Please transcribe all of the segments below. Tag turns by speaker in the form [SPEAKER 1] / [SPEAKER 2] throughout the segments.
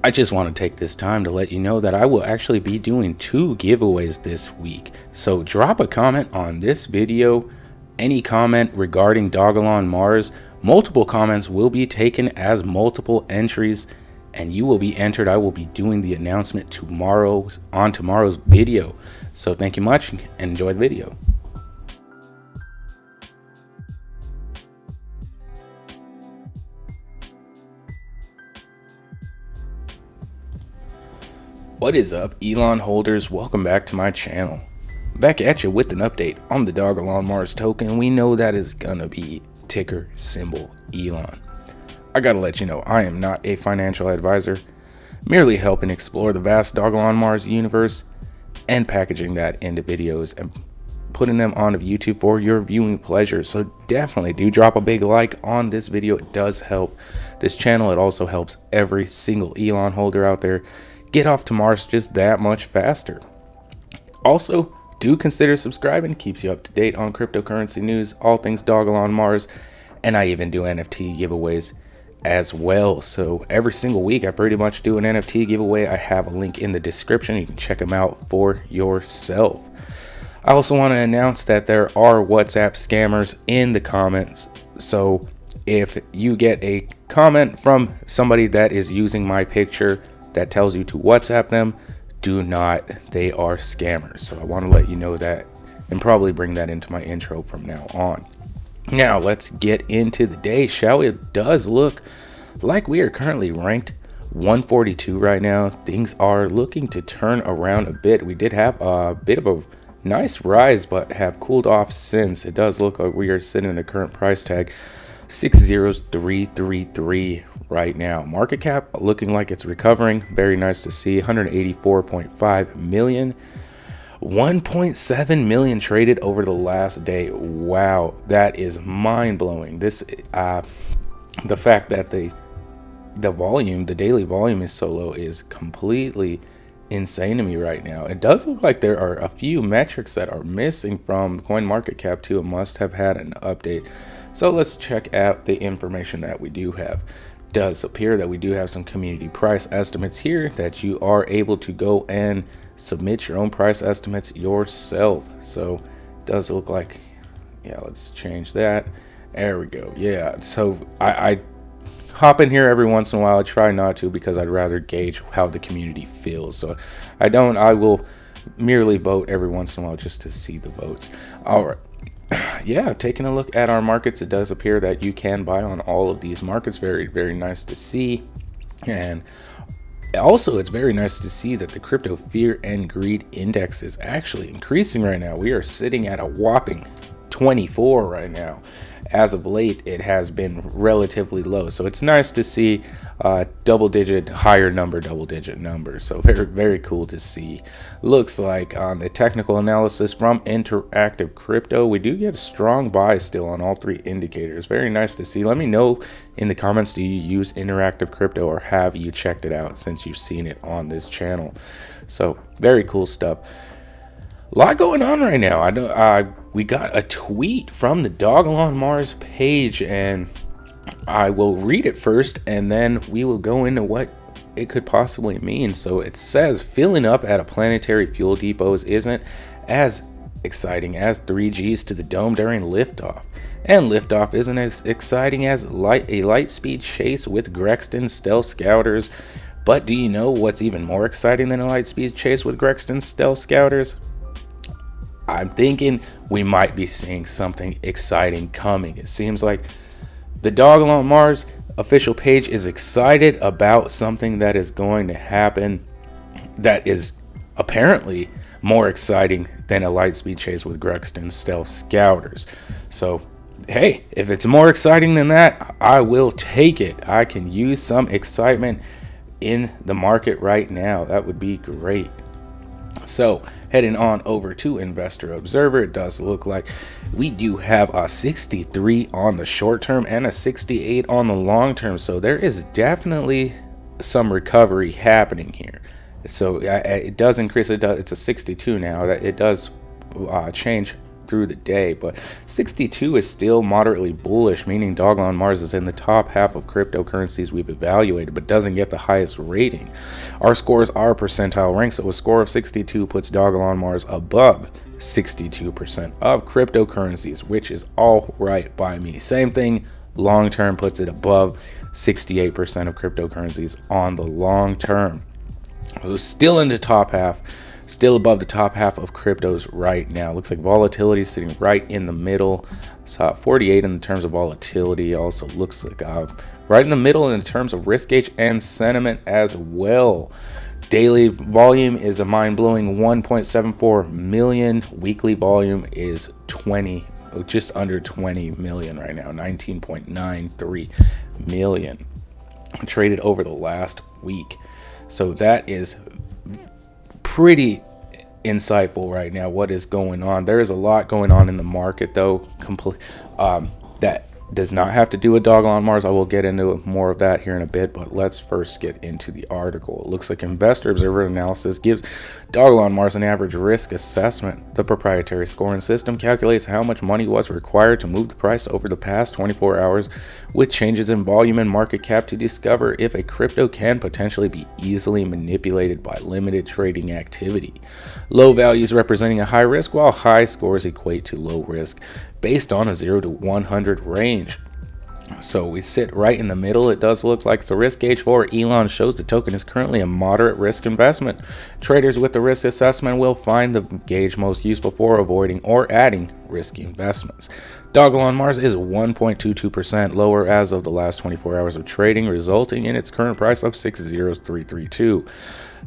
[SPEAKER 1] I just want to take this time to let you know that I will actually be doing 2 giveaways this week. So drop a comment on this video, any comment regarding Dogelon Mars. Multiple comments will be taken as multiple entries and you will be entered. I will be doing the announcement tomorrow's video. So thank you much and enjoy the video. What is up, Elon holders? Welcome back to my channel. Back at you with an update on the Dogelon Mars token. We know that is gonna be ticker symbol Elon. I gotta let you know, I am not a financial advisor, merely helping explore the vast Dogelon Mars universe and packaging that into videos and putting them onto YouTube for your viewing pleasure. So definitely do drop a big like on this video. It does help this channel. It also helps every single Elon holder out there get off to Mars just that much faster. Also, do consider subscribing. Keeps you up to date on cryptocurrency news, all things Dogelon Mars, and I even do NFT giveaways as well. So every single week I pretty much do an NFT giveaway. I have a link in the description. You can check them out for yourself. I also want to announce that there are WhatsApp scammers in the comments. So if you get a comment from somebody that is using my picture that tells you to WhatsApp them, do not. They are scammers. So I want to let you know that and probably bring that into my intro from now on. Now let's get into the day, shall we? It does look like we are currently ranked 142 right now. Things are looking to turn around a bit. We did have a bit of a nice rise, but have cooled off since. It does look like we are sitting at a current price tag 60333 right now. Market cap looking like it's recovering. Very nice to see. 184.5 million. 1.7 million traded over the last day. Wow, that is mind-blowing. This the fact that the daily volume is so low is completely insane to me right now. It does look like there are a few metrics that are missing from CoinMarketCap too. It must have had an update. So let's check out the information that we do have. It does appear that we do have some community price estimates here that you are able to go and submit your own price estimates yourself. So it does look like, yeah, let's change that. There we go. Yeah, so I hop in here every once in a while. I try not to because I'd rather gauge how the community feels. So I will merely vote every once in a while just to see the votes. All right. Yeah, taking a look at our markets, it does appear that you can buy on all of these markets. Very, very nice to see. And also, it's very nice to see that the crypto fear and greed index is actually increasing right now. We are sitting at a whopping 24 right now. As of late, it has been relatively low, so it's nice to see double digit numbers. So very, very cool to see. Looks like on the technical analysis from Interactive Crypto, we do get a strong buy still on all 3 indicators. Very nice to see. Let me know in the comments, do you use Interactive Crypto or have you checked it out since you've seen it on this channel? So very cool stuff. A lot going on right now. We got a tweet from the Dogelon Mars page, and I will read it first, and then we will go into what it could possibly mean. So it says, filling up at a planetary fuel depots isn't as exciting as 3Gs to the dome during liftoff, and liftoff isn't as exciting as a light speed chase with Grexton stealth scouters. But do you know what's even more exciting than a light speed chase with Grexton stealth scouters? I'm thinking we might be seeing something exciting coming. It seems like the Dogelon Mars official page is excited about something that is going to happen that is apparently more exciting than a light speed chase with Grexton stealth scouters. So hey, if it's more exciting than that, I will take it. I can use some excitement in the market right now. That would be great. So heading on over to Investor Observer, it does look like we do have a 63 on the short term and a 68 on the long term. So there is definitely some recovery happening here. So it does increase. It's a 62 now. That it does change through the day, but 62 is still moderately bullish, meaning Dogelon Mars is in the top half of cryptocurrencies we've evaluated, but doesn't get the highest rating. Our scores are percentile ranked, so a score of 62 puts Dogelon Mars above 62% of cryptocurrencies, which is all right by me. Same thing, long term puts it above 68% of cryptocurrencies on the long term. So still in the top half, still above the top half of cryptos right now. Looks like volatility is sitting right in the middle. So 48 in terms of volatility. Also looks like right in the middle in terms of risk gauge and sentiment as well. Daily volume is a mind-blowing 1.74 million. Weekly volume is just under 20 million right now, 19.93 million traded over the last week. So that is pretty insightful right now what is going on. There is a lot going on in the market though, that does not have to do with Dogelon Mars. I will get into more of that here in a bit, but let's first get into the article. It looks like Investor Observer Analysis gives Dogelon Mars an average risk assessment. The proprietary scoring system calculates how much money was required to move the price over the past 24 hours with changes in volume and market cap to discover if a crypto can potentially be easily manipulated by limited trading activity. Low values representing a high risk, while high scores equate to low risk, based on a 0 to 100 range. So we sit right in the middle. It does look like the risk gauge for Elon shows the token is currently a moderate risk investment. Traders with the risk assessment will find the gauge most useful for avoiding or adding risky investments. Dogelon Mars is 1.22% lower as of the last 24 hours of trading, resulting in its current price of 60332.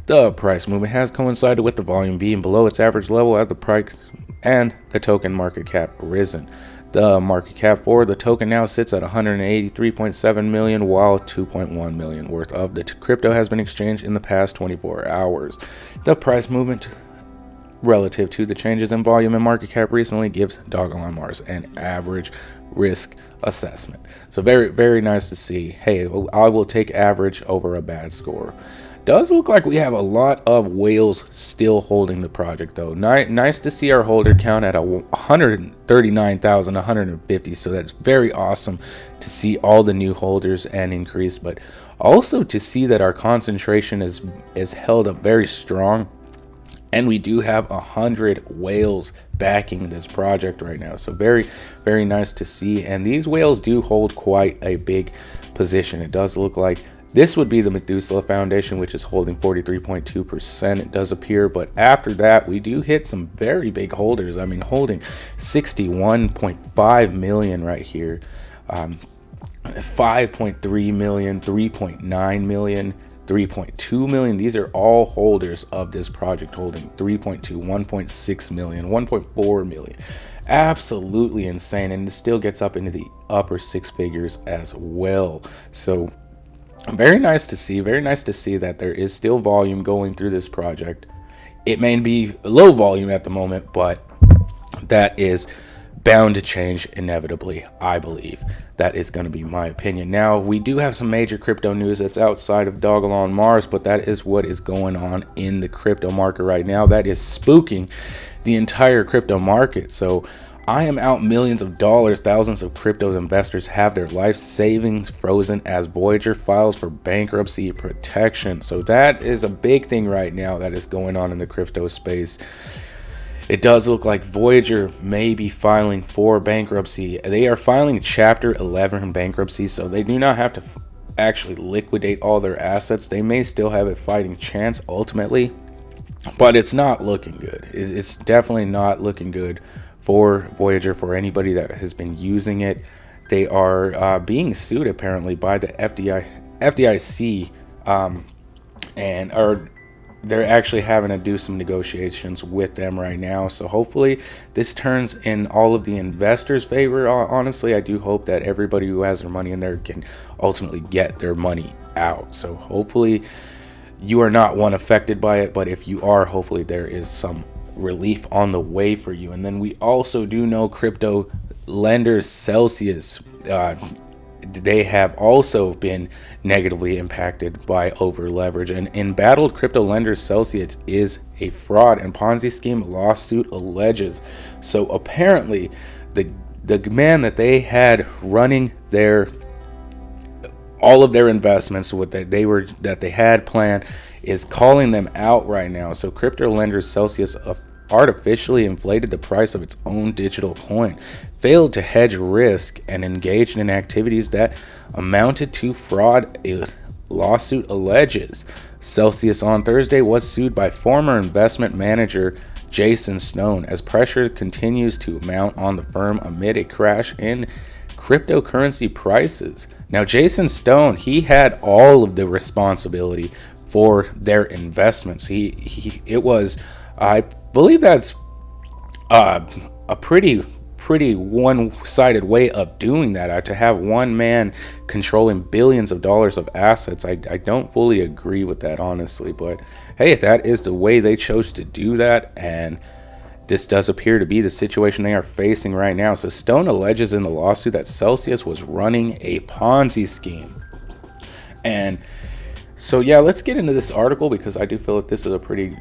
[SPEAKER 1] The price movement has coincided with the volume being below its average level at the price and the token market cap risen. The market cap for the token now sits at 183.7 million, while 2.1 million worth of the crypto has been exchanged in the past 24 hours. The price movement relative to the changes in volume and market cap recently gives Dogelon Mars an average risk assessment. So very, very nice to see. Hey, I will take average over a bad score. Does look like we have a lot of whales still holding the project though. Nice to see our holder count at 139,150. So that's very awesome to see all the new holders and increase, but also to see that our concentration is held up very strong. And we do have 100 whales backing this project right now. So very, very nice to see. And these whales do hold quite a big position. It does look like this would be the Methuselah Foundation, which is holding 43.2%, it does appear. But after that, we do hit some very big holders. I mean, holding 61.5 million right here, 5.3 million, 3.9 million, 3.2 million. These are all holders of this project, holding 3.2, 1.6 million, 1.4 million. Absolutely insane. And it still gets up into the upper six figures as well. So very nice to see that there is still volume going through this project. It may be low volume at the moment, but that is bound to change inevitably. I believe that is going to be my opinion. Now, we do have some major crypto news that's outside of Dogelon Mars, but that is what is going on in the crypto market right now. That is spooking the entire crypto market. So I am out millions of dollars. Thousands of crypto investors have their life savings frozen as Voyager files for bankruptcy protection. So that is a big thing right now that is going on in the crypto space. It does look like Voyager may be filing for bankruptcy. They are filing Chapter 11 bankruptcy, so they do not have to actually liquidate all their assets. They may still have a fighting chance ultimately, but it's not looking good. It's definitely not looking good for Voyager, for anybody that has been using it. They are being sued apparently by the FDIC, and they're actually having to do some negotiations with them right now. So hopefully this turns in all of the investors' favor. Honestly, I do hope that everybody who has their money in there can ultimately get their money out. So hopefully you are not one affected by it, but if you are, hopefully there is some relief on the way for you. And then we also do know crypto lender Celsius they have also been negatively impacted by over leverage. And embattled crypto lender Celsius is a fraud and Ponzi scheme, lawsuit alleges. So apparently the man that they had running their all of their investments with that they had planned is calling them out right now. So crypto lender Celsius artificially inflated the price of its own digital coin, failed to hedge risk, and engaged in activities that amounted to fraud, a lawsuit alleges. Celsius on Thursday was sued by former investment manager Jason Stone as pressure continues to mount on the firm amid a crash in cryptocurrency prices. Now, Jason Stone, he had all of the responsibility for their investments. It was, I believe that's a pretty one-sided way of doing that. To have one man controlling billions of dollars of assets, I don't fully agree with that, honestly. But hey, if that is the way they chose to do that, and this does appear to be the situation they are facing right now. So Stone alleges in the lawsuit that Celsius was running a Ponzi scheme. And so yeah, let's get into this article because I do feel that this is a pretty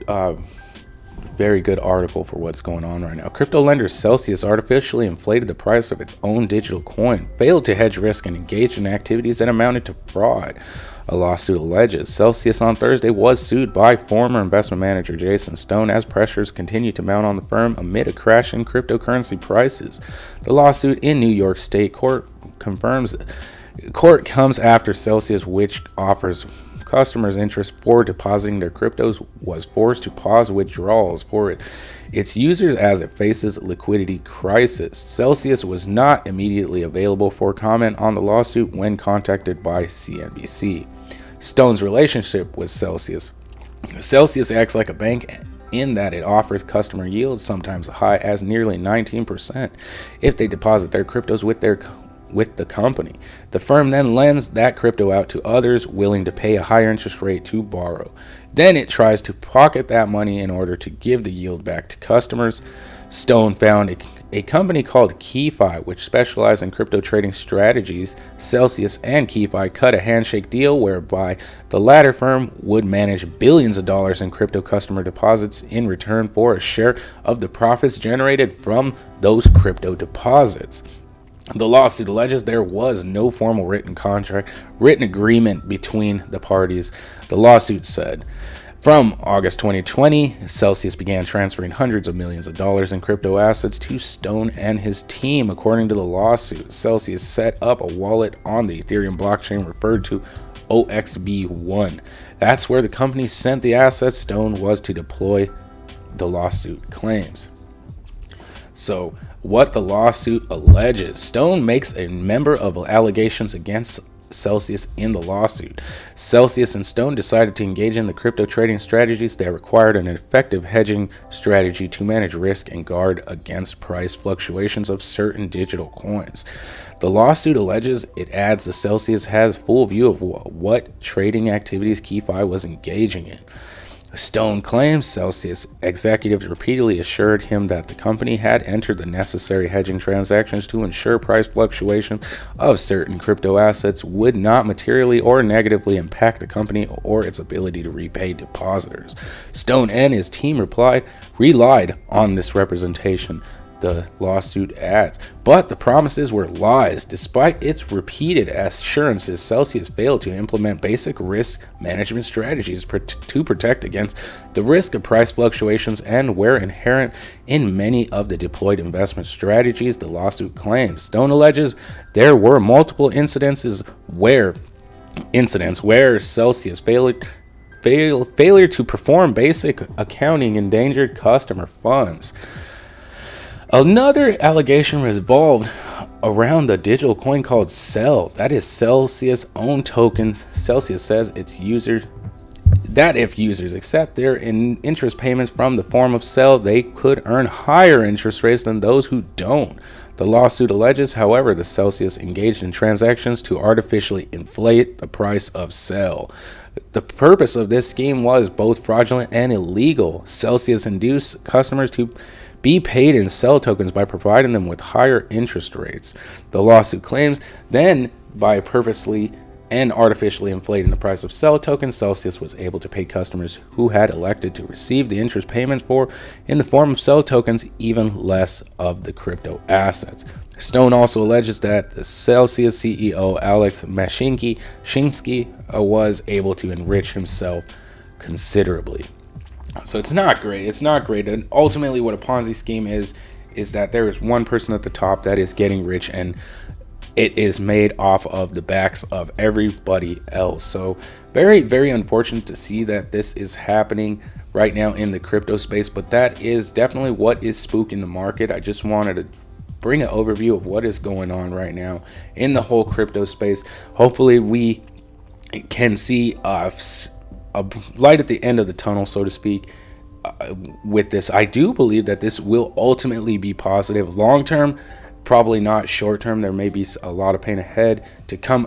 [SPEAKER 1] very good article for what's going on right now. Crypto lender Celsius artificially inflated the price of its own digital coin, failed to hedge risk, and engaged in activities that amounted to fraud, a lawsuit alleges. Celsius on Thursday was sued by former investment manager Jason Stone as pressures continue to mount on the firm amid a crash in cryptocurrency prices. The lawsuit in New York State court comes after Celsius, which offers customers interest for depositing their cryptos, was forced to pause withdrawals for its users as it faces liquidity crisis. Celsius was not immediately available for comment on the lawsuit when contacted by CNBC. Stone's relationship with Celsius. Celsius acts like a bank in that it offers customer yields sometimes high as nearly 19% if they deposit their cryptos with the company. The firm then lends that crypto out to others willing to pay a higher interest rate to borrow. Then it tries to pocket that money in order to give the yield back to customers. Stone found a company called KeyFi, which specialized in crypto trading strategies. Celsius and KeyFi cut a handshake deal whereby the latter firm would manage billions of dollars in crypto customer deposits in return for a share of the profits generated from those crypto deposits. The lawsuit alleges there was no formal written agreement between the parties. The lawsuit said, from August 2020, Celsius began transferring hundreds of millions of dollars in crypto assets to Stone and his team. According to the lawsuit, Celsius set up a wallet on the Ethereum blockchain referred to OXB1. That's where the company sent the assets Stone was to deploy, the lawsuit claims. So, what the lawsuit alleges. Stone makes a number of allegations against Celsius in the lawsuit. Celsius and Stone decided to engage in the crypto trading strategies that required an effective hedging strategy to manage risk and guard against price fluctuations of certain digital coins. The lawsuit alleges, it adds, that Celsius has full view of what trading activities KeyFi was engaging in. Stone claims Celsius executives repeatedly assured him that the company had entered the necessary hedging transactions to ensure price fluctuation of certain crypto assets would not materially or negatively impact the company or its ability to repay depositors. Stone and his team relied on this representation, the lawsuit adds, but the promises were lies. Despite its repeated assurances, Celsius failed to implement basic risk management strategies to protect against the risk of price fluctuations and were inherent in many of the deployed investment strategies, the lawsuit claims. Stone alleges there were multiple incidents where Celsius failure to perform basic accounting endangered customer funds. Another allegation revolved around the digital coin called Cell. That is Celsius' own tokens. Celsius says its users that if users accept their interest payments from the form of Cell, they could earn higher interest rates than those who don't. The lawsuit alleges, however, that Celsius engaged in transactions to artificially inflate the price of Cell. The purpose of this scheme was both fraudulent and illegal. Celsius induced customers to be paid in Cell tokens by providing them with higher interest rates. The lawsuit claims then by purposely and artificially inflating the price of sell tokens, Celsius was able to pay customers who had elected to receive the interest payments for in the form of sell tokens even less of the crypto assets. Stone also alleges that the Celsius CEO Alex Mashinsky was able to enrich himself considerably. So it's not great. It's not great. And ultimately what a Ponzi scheme is that there is one person at the top that is getting rich, and it is made off of the backs of everybody else. So very, very unfortunate to see that this is happening right now in the crypto space, but that is definitely what is spooking the market. I just wanted to bring an overview of what is going on right now in the whole crypto space. Hopefully we can see a light at the end of the tunnel, so to speak. With this, I do believe that this will ultimately be positive long term, probably not short term. There may be a lot of pain ahead to come,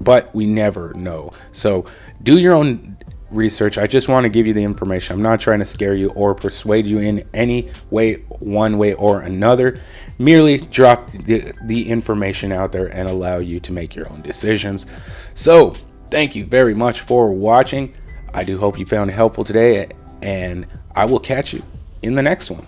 [SPEAKER 1] but we never know. So do your own research. I just want to give you the information. I'm not trying to scare you or persuade you in any way, one way or another. Merely drop the information out there and allow you to make your own decisions. So thank you very much for watching. I do hope you found it helpful today, and I will catch you in the next one.